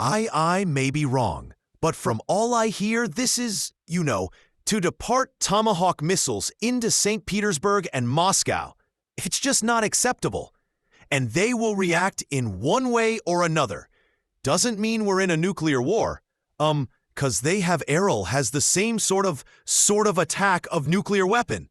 I may be wrong, but from all I hear, this is, to depart Tomahawk missiles into St. Petersburg and Moscow. It's just not acceptable. And they will react in one way or another. Doesn't mean we're in a nuclear war. 'Cause they have Errol has the same sort of attack of nuclear weapon.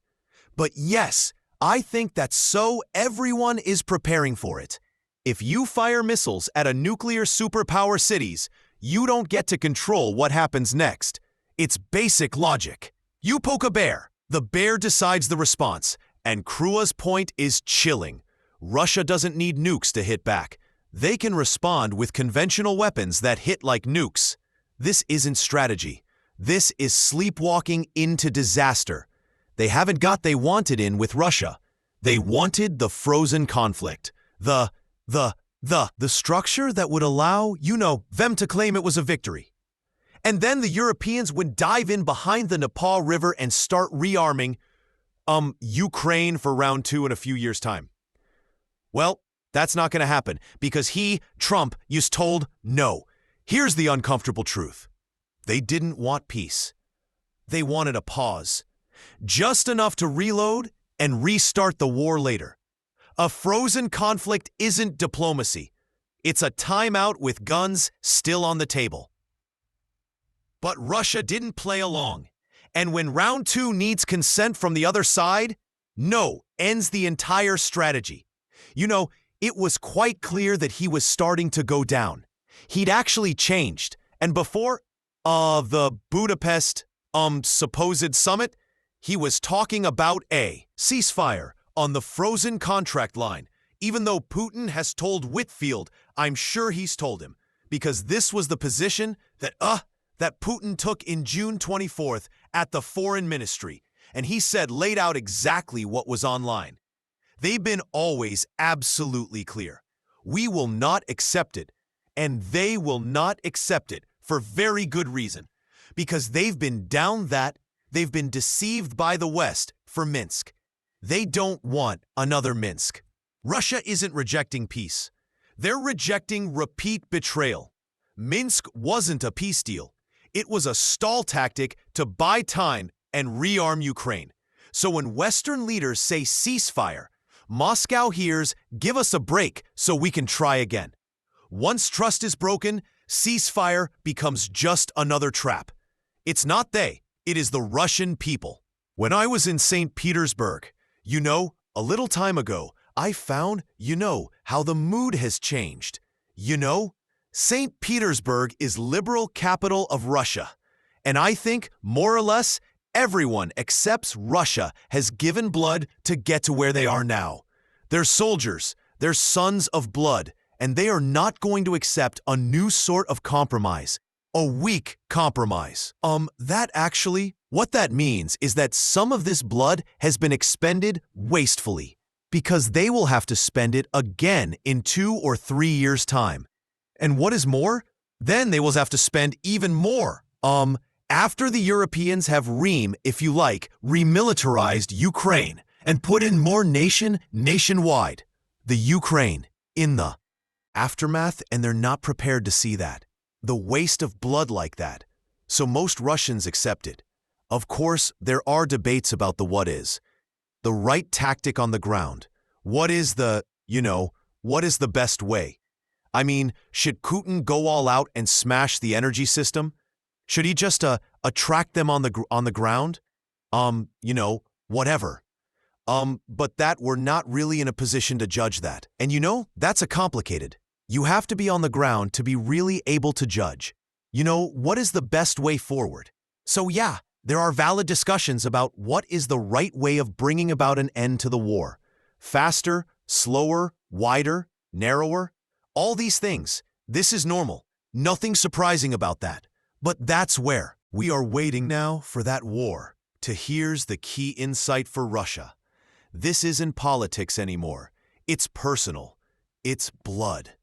But yes, I think that's so everyone is preparing for it. If you fire missiles at a nuclear superpower cities, you don't get to control what happens next. It's basic logic. You poke a bear, the bear decides the response, and Krua's point is chilling. Russia doesn't need nukes to hit back. They can respond with conventional weapons that hit like nukes. This isn't strategy. This is sleepwalking into disaster. They haven't got they wanted in with Russia. They wanted the frozen conflict. The structure that would allow, them to claim it was a victory. And then the Europeans would dive in behind the Nepal River and start rearming, Ukraine for round 2 in a few years' time. Well, that's not going to happen because Trump, is told no. Here's the uncomfortable truth. They didn't want peace. They wanted a pause. Just enough to reload and restart the war later. A frozen conflict isn't diplomacy. It's a timeout with guns still on the table. But Russia didn't play along. And when round 2 needs consent from the other side, no ends the entire strategy. It was quite clear that he was starting to go down. He'd actually changed. And before the Budapest supposed summit, he was talking about a ceasefire on the frozen contract line, even though Putin has told Whitfield, I'm sure he's told him, because this was the position that Putin took in June 24th at the Foreign Ministry, and he laid out exactly what was online. They've been always absolutely clear. We will not accept it, and they will not accept it for very good reason, because they've been they've been deceived by the West for Minsk. They don't want another Minsk. Russia isn't rejecting peace. They're rejecting repeat betrayal. Minsk wasn't a peace deal. It was a stall tactic to buy time and rearm Ukraine. So when Western leaders say ceasefire, Moscow hears, give us a break so we can try again. Once trust is broken, ceasefire becomes just another trap. It's not they, it is the Russian people. When I was in St. Petersburg, a little time ago, I found, how the mood has changed. St. Petersburg is liberal capital of Russia. And I think, more or less, everyone accepts Russia has given blood to get to where they are now. They're soldiers, they're sons of blood, and they are not going to accept a new sort of compromise, a weak compromise. What that means is that some of this blood has been expended wastefully, because they will have to spend it again in 2 or 3 years' time. And what is more, then they will have to spend even more, after the Europeans have remilitarized Ukraine and put in more nationwide. The Ukraine in the aftermath, and they're not prepared to see that. The waste of blood like that. So most Russians accept it. Of course, there are debates about the what is. The right tactic on the ground. What is the best way? I mean, should Putin go all out and smash the energy system? Should he just attract them on the ground? Whatever. But that we're not really in a position to judge that. And that's a complicated. You have to be on the ground to be really able to judge. What is the best way forward? So yeah, there are valid discussions about what is the right way of bringing about an end to the war. Faster, slower, wider, narrower, all these things. This is normal. Nothing surprising about that. But that's where we are waiting now for that war. Here's the key insight for Russia. This isn't politics anymore. It's personal. It's blood.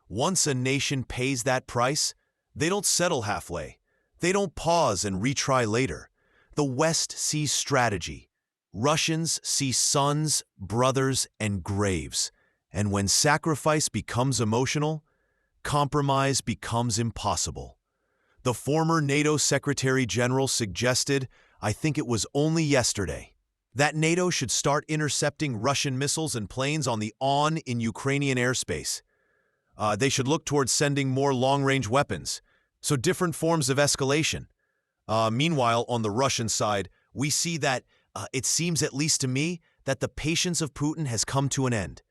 Once a nation pays that price, they don't settle halfway. They don't pause and retry later. The West sees strategy. Russians see sons, brothers, and graves. And when sacrifice becomes emotional, compromise becomes impossible. The former NATO Secretary General suggested, I think it was only yesterday, that NATO should start intercepting Russian missiles and planes in Ukrainian airspace. They should look towards sending more long-range weapons, so different forms of escalation. Meanwhile, on the Russian side, we see that it seems, at least to me, that the patience of Putin has come to an end.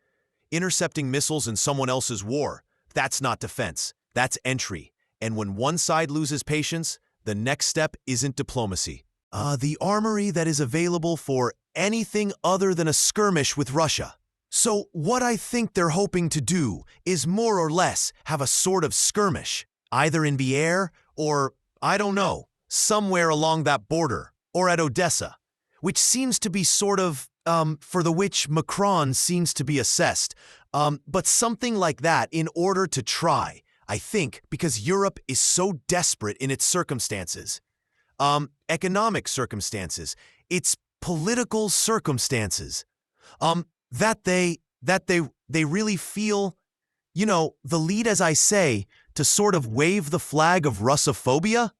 Intercepting missiles in someone else's war, that's not defense, that's entry. And when one side loses patience, the next step isn't diplomacy. The armory that is available for anything other than a skirmish with Russia. So what I think they're hoping to do is more or less have a sort of skirmish, either in the air or, I don't know, somewhere along that border, or at Odessa, which seems to be sort of, for the which Macron seems to be assessed, but something like that in order to try, I think, because Europe is so desperate in its circumstances. Economic circumstances, its political circumstances, that they really feel, the lead, as I say, to sort of wave the flag of Russophobia,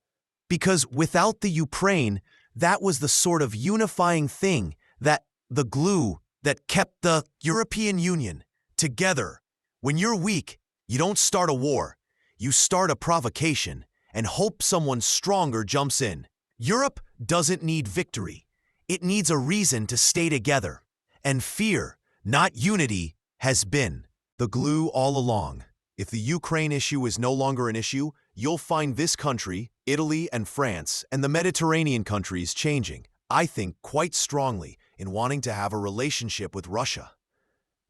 because without the Ukraine, that was the sort of unifying thing, that the glue that kept the European Union together. When you're weak, you don't start a war, you start a provocation and hope someone stronger jumps in. Europe doesn't need victory. It needs a reason to stay together. And fear, not unity, has been the glue all along. If the Ukraine issue is no longer an issue, you'll find this country, Italy and France, and the Mediterranean countries changing, I think, quite strongly in wanting to have a relationship with Russia.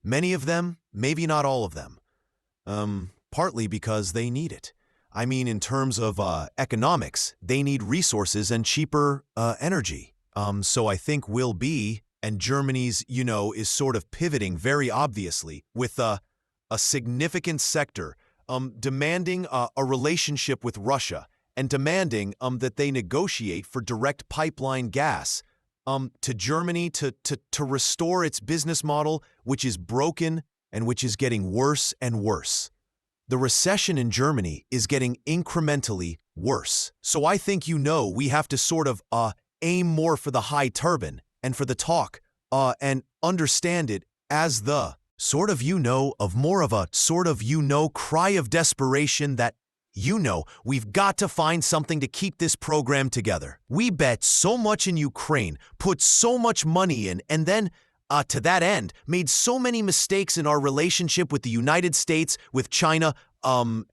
Many of them, maybe not all of them. Partly because they need it. I mean, in terms of economics, they need resources and cheaper energy. So I think will be, and Germany's, is sort of pivoting very obviously with a significant sector demanding a relationship with Russia and demanding that they negotiate for direct pipeline gas to Germany to restore its business model, which is broken and which is getting worse and worse. The recession in Germany is getting incrementally worse. So I think we have to sort of aim more for the high turban and for the talk and understand it as the sort of of more of a sort of cry of desperation that we've got to find something to keep this program together. We bet so much in Ukraine, put so much money in, and then to that end, made so many mistakes in our relationship with the United States, with China,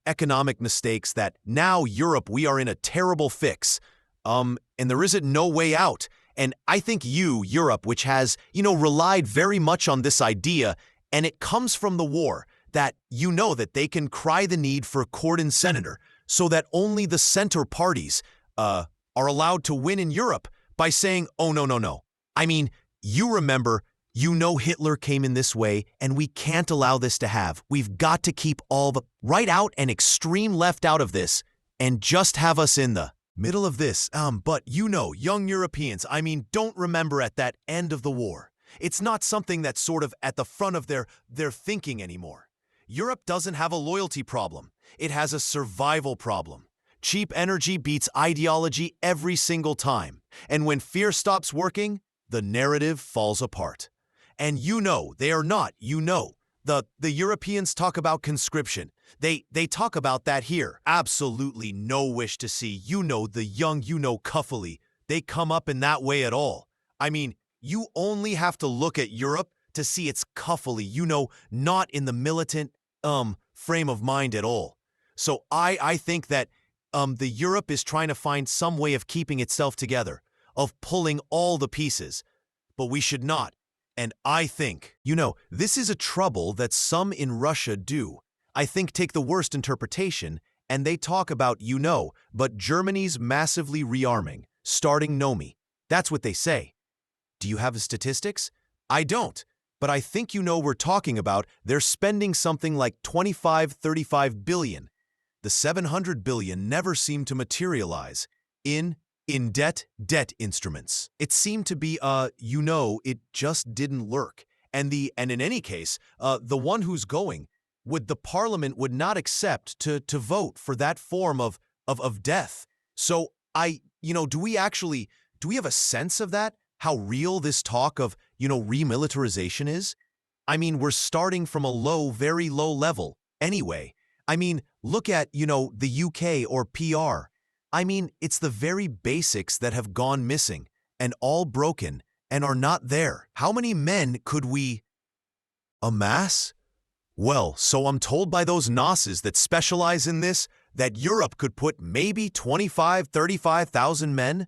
economic mistakes, that now Europe, we are in a terrible fix. And there isn't no way out. And I think Europe, which has, relied very much on this idea, and it comes from the war, that that they can cry the need for a Corden senator so that only the center parties are allowed to win in Europe by saying, oh, no. I mean, you remember, Hitler came in this way, and we can't allow this to have. We've got to keep all the right out and extreme left out of this and just have us in the middle of this. But young Europeans, don't remember at that end of the war. It's not something that's sort of at the front of their thinking anymore. Europe doesn't have a loyalty problem. It has a survival problem. Cheap energy beats ideology every single time. And when fear stops working, the narrative falls apart. And they are not, the Europeans talk about conscription. They talk about that here. Absolutely no wish to see, the young, cuffily. They come up in that way at all. I mean, you only have to look at Europe to see it's cuffily, not in the militant, frame of mind at all. So I think that, the Europe is trying to find some way of keeping itself together, of pulling all the pieces. But we should not. And I think, this is a trouble that some in Russia do. I think take the worst interpretation, and they talk about, but Germany's massively rearming, starting NOMI. That's what they say. Do you have the statistics? I don't. But I think we're talking about they're spending something like 35 billion. The 700 billion never seemed to materialize in debt instruments. It seemed to be, it just didn't lurk. And in any case, the one who's going, would the parliament would not accept to vote for that form of death. So do we have a sense of that? How real this talk of, remilitarization is? I mean, we're starting from a low, very low level. Anyway, I mean, look at, the UK or PR. I mean, it's the very basics that have gone missing and all broken and are not there. How many men could we amass? Well, so I'm told by those nosses that specialize in this that Europe could put maybe 25, 35,000 men,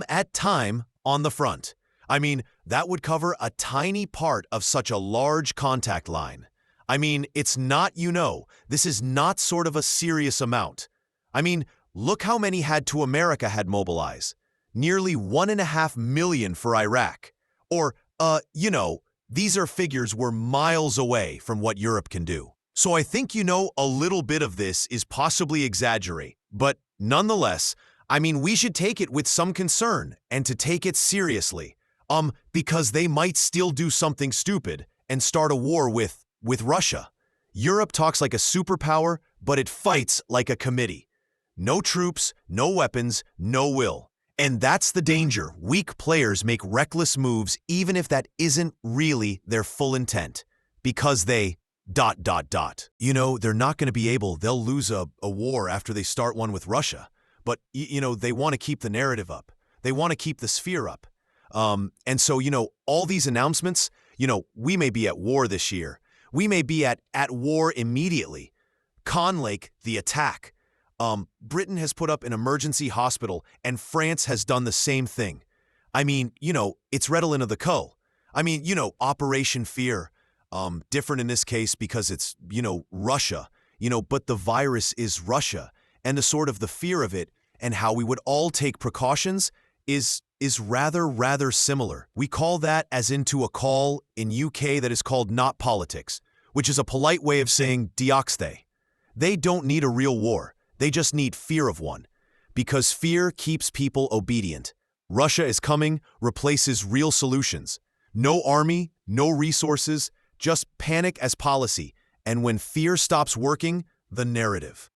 at time on the front. I mean, that would cover a tiny part of such a large contact line. I mean, it's not, this is not sort of a serious amount. I mean, look how many America had mobilize. Nearly 1.5 million for Iraq. Or, these are figures we're miles away from what Europe can do. So I think, a little bit of this is possibly exaggerate. But nonetheless, I mean, we should take it with some concern and to take it seriously. Because they might still do something stupid and start a war with Russia. Europe talks like a superpower, but it fights like a committee. No troops, no weapons, no will. And that's the danger. Weak players make reckless moves even if that isn't really their full intent. Because they ... They're not going to be able, they'll lose a war after they start one with Russia. But, they want to keep the narrative up. They want to keep the sphere up. And so, all these announcements, we may be at war this year. We may be at war immediately. Con Lake, the attack. Britain has put up an emergency hospital, and France has done the same thing. I mean, it's Redolin of the Co. I mean, Operation Fear. Different in this case because it's, Russia. But the virus is Russia. And the sort of the fear of it and how we would all take precautions is rather similar. We call that as into a call in UK that is called not politics, which is a polite way of saying dioxthe. They don't need a real war. They just need fear of one. Because fear keeps people obedient. Russia is coming, replaces real solutions. No army, no resources, just panic as policy. And when fear stops working, the narrative.